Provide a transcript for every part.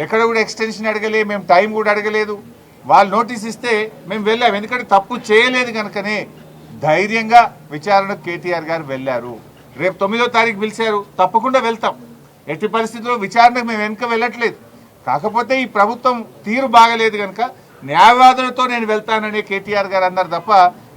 ఎక్కడ కూడా ఎక్స్టెన్షన్ అడగలే, మేము టైం కూడా అడగలేదు. వాళ్ళు నోటీస్ ఇస్తే మేము వెళ్ళాం. ఎందుకంటే తప్పు చేయలేదు కనుకనే ధైర్యంగా విచారణకు కేటీఆర్ గారు వెళ్ళారు. రేపు 9వ తారీఖు పిలిచారు, తప్పకుండా వెళ్తాం. ఎట్టి పరిస్థితుల్లో విచారణకు మేము వెనుక వెళ్ళట్లేదు. కాకపోతే ఈ ప్రభుత్వం తీరు బాగలేదు కనుక న్యాయవాదులతో నేను వెళ్తానని కేటీఆర్ గారు అన్నారు తప్ప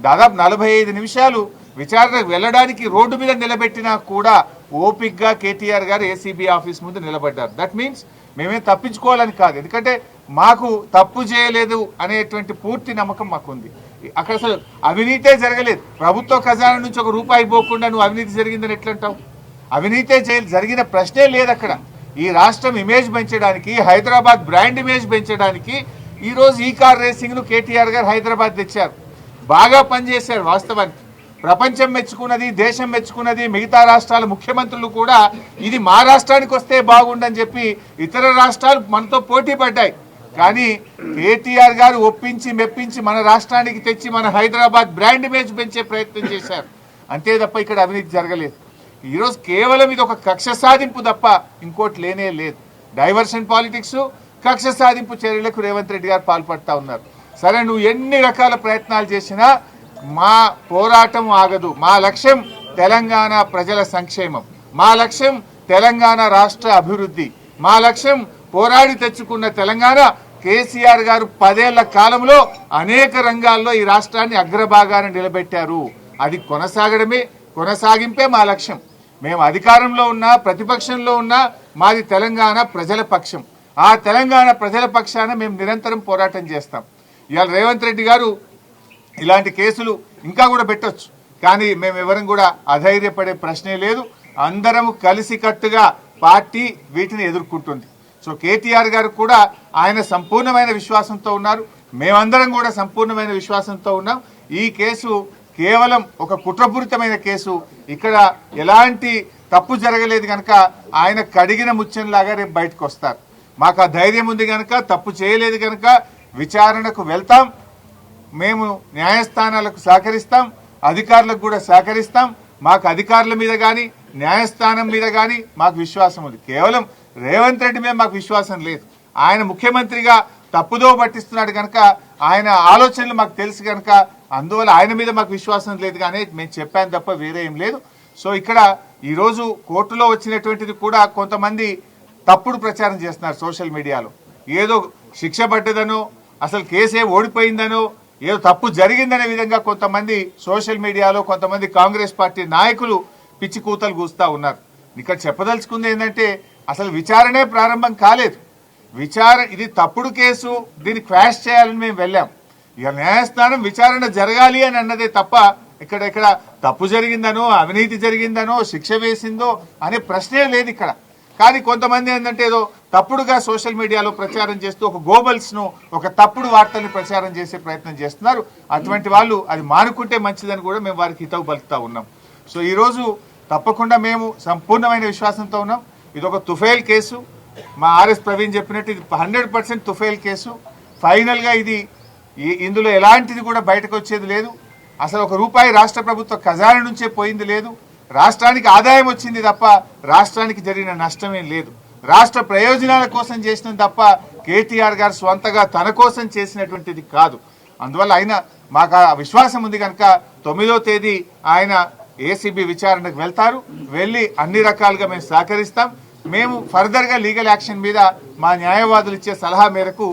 దాదాపు 45 నిమిషాలు విచారణకు వెళ్ళడానికి రోడ్డు మీద నిలబెట్టినా కూడా ఓపిక్గా కేటీఆర్ గారు ఏసీబీ ఆఫీస్ ముందు నిలబడ్డారు. దట్ మీన్స్ మేమేం తప్పించుకోవాలని కాదు, ఎందుకంటే మాకు తప్పు చేయలేదు అనేటువంటి పూర్తి నమ్మకం మాకుంది. అక్కడ అసలు అవినీతే జరగలేదు. ప్రభుత్వ ఖజానా నుంచి ఒక రూపాయి పోకుండా నువ్వు అవినీతి జరిగిందని ఎట్లంటావు? అవినీతే జరిగిన ప్రశ్నే లేదు అక్కడ. ఈ రాష్ట్రం ఇమేజ్ పెంచడానికి, హైదరాబాద్ బ్రాండ్ ఇమేజ్ పెంచడానికి ఈరోజు ఈ కార్ రేసింగ్ను కేటీఆర్ గారు హైదరాబాద్ తెచ్చారు. బాగా పనిచేశారు. వాస్తవానికి ప్రపంచం మెచ్చుకున్నది, దేశం మెచ్చుకున్నది. మిగతా రాష్ట్రాల ముఖ్యమంత్రులు కూడా ఇది మా రాష్ట్రానికి వస్తే బాగుండని చెప్పి ఇతర రాష్ట్రాలు మనతో పోటీ పడ్డాయి. కానీ కేటీఆర్ గారు ఒప్పించి మెప్పించి మన రాష్ట్రానికి తెచ్చి మన హైదరాబాద్ బ్రాండ్ ఇమేజ్ పెంచే ప్రయత్నం చేశారు. అంతే తప్ప ఇక్కడ అవినీతి జరగలేదు. ఈరోజు కేవలం ఇది ఒక కక్ష సాధింపు తప్ప ఇంకోటి లేనే లేదు. డైవర్షన్ పాలిటిక్స్, కక్ష సాధింపు చర్యలకు రేవంత్ రెడ్డి గారు పాల్పడతా ఉన్నారు. సరే, నువ్వు ఎన్ని రకాల ప్రయత్నాలు చేసినా మా పోరాటం ఆగదు. మా లక్ష్యం తెలంగాణ ప్రజల సంక్షేమం, మా లక్ష్యం తెలంగాణ రాష్ట్ర అభివృద్ధి, మా లక్ష్యం పోరాడి తెచ్చుకున్న తెలంగాణ. కేసీఆర్ గారు 10 ఏళ్ల కాలంలో అనేక రంగాల్లో ఈ రాష్ట్రాన్ని అగ్రభాగాన నిలబెట్టారు. అది కొనసాగింపే మా లక్ష్యం. మేము అధికారంలో ఉన్నా, ప్రతిపక్షంలో ఉన్నా మాది తెలంగాణ ప్రజల పక్షం. ఆ తెలంగాణ ప్రజల పక్షాన మేము నిరంతరం పోరాటం చేస్తాం. ఇవాళ రేవంత్ రెడ్డి గారు ఇలాంటి కేసులు ఇంకా కూడా పెట్టొచ్చు, కానీ మేము ఎవరం కూడా అధైర్యపడే ప్రశ్నే లేదు. అందరం కలిసికట్టుగా పార్టీ వీటిని ఎదుర్కొంటుంది. సో కేటీఆర్ గారు కూడా ఆయన సంపూర్ణమైన విశ్వాసంతో ఉన్నారు. మేమందరం కూడా సంపూర్ణమైన విశ్వాసంతో ఉన్నాం. ఈ కేసు కేవలం ఒక కుట్రపూరితమైన కేసు. ఇక్కడ ఎలాంటి తప్పు జరగలేదు కనుక ఆయన కడిగిన ముత్యంలాగా రేపు బయటకు వస్తారు. మాకు ఆ ధైర్యం ఉంది కనుక, తప్పు చేయలేదు కనుక విచారణకు వెళ్తాం. మేము న్యాయస్థానాలకు సహకరిస్తాం, అధికారులకు కూడా సహకరిస్తాం. మాకు అధికారుల మీద కానీ న్యాయస్థానం మీద కానీ మాకు విశ్వాసం ఉంది. కేవలం రేవంత్ రెడ్డి మీద మాకు విశ్వాసం లేదు. ఆయన ముఖ్యమంత్రిగా తప్పుదో పట్టిస్తున్నాడు కనుక, ఆయన ఆలోచనలు మాకు తెలుసు కనుక, అందువల్ల ఆయన మీద మాకు విశ్వాసం లేదు. కానీ మేము చెప్పాను తప్ప వేరే ఏం లేదు. సో ఇక్కడ ఈరోజు కోర్టులో వచ్చినటువంటిది కూడా కొంతమంది తప్పుడు ప్రచారం చేస్తున్నారు సోషల్ మీడియాలో. ఏదో శిక్ష పడ్డదనో, అసలు కేసే ఓడిపోయిందనో, ఏదో తప్పు జరిగిందనే విధంగా కొంతమంది సోషల్ మీడియాలో కొంతమంది కాంగ్రెస్ పార్టీ నాయకులు పిచ్చి కూతలు కూస్తూ ఉన్నారు. ఇక్కడ చెప్పదలుచుకుంది ఏంటంటే అసలు విచారణే ప్రారంభం కాలేదు. ఇది తప్పుడు కేసు, దీన్ని క్వాష్ చేయాలని మేము వెళ్ళాం. ఇక న్యాయస్థానం విచారణ జరగాలి అని అన్నదే తప్ప ఇక్కడ తప్పు జరిగిందనో, అవినీతి జరిగిందనో, శిక్ష వేసిందో అనే ప్రశ్నే లేదు ఇక్కడ. కానీ కొంతమంది ఏంటంటే ఏదో తప్పుడుగా సోషల్ మీడియాలో ప్రచారం చేస్తూ ఒక గోబల్స్ను, ఒక తప్పుడు వార్తల్ని ప్రచారం చేసే ప్రయత్నం చేస్తున్నారు. అటువంటి వాళ్ళు అది మానుకుంటే మంచిదని కూడా మేము వారికి హితవు పలుకుతా ఉన్నాం. సో ఈరోజు తప్పకుండా మేము సంపూర్ణమైన విశ్వాసంతో ఉన్నాం. ఇది ఒక తుఫేల్ కేసు. మా ఆర్ఎస్ ప్రవీణ్ చెప్పినట్టు ఇది 100% తుఫేల్ కేసు. ఫైనల్గా ఇందులో ఎలాంటిది కూడా బయటకు వచ్చేది లేదు. అసలు ఒక రూపాయి రాష్ట్ర ప్రభుత్వ ఖజానా నుంచే పోయింది లేదు. రాష్ట్రానికి ఆదాయం వచ్చింది తప్ప రాష్ట్రానికి జరిగిన నష్టమేం లేదు. రాష్ట్ర ప్రయోజనాల కోసం చేసినది తప్ప కేటీఆర్ గారు స్వంతగా తన కోసం చేసినటువంటిది కాదు. అందువల్ల మాకు ఆ విశ్వాసం ఉంది కనుక 9వ తేదీ ఆయన ఏసీబీ విచారణకు వెళ్తారు. వెళ్ళి అన్ని రకాలుగా మేము సహకరిస్తాం. మేము ఫర్దర్గా లీగల్ యాక్షన్ మీద మా న్యాయవాదులు ఇచ్చే సలహా మేరకు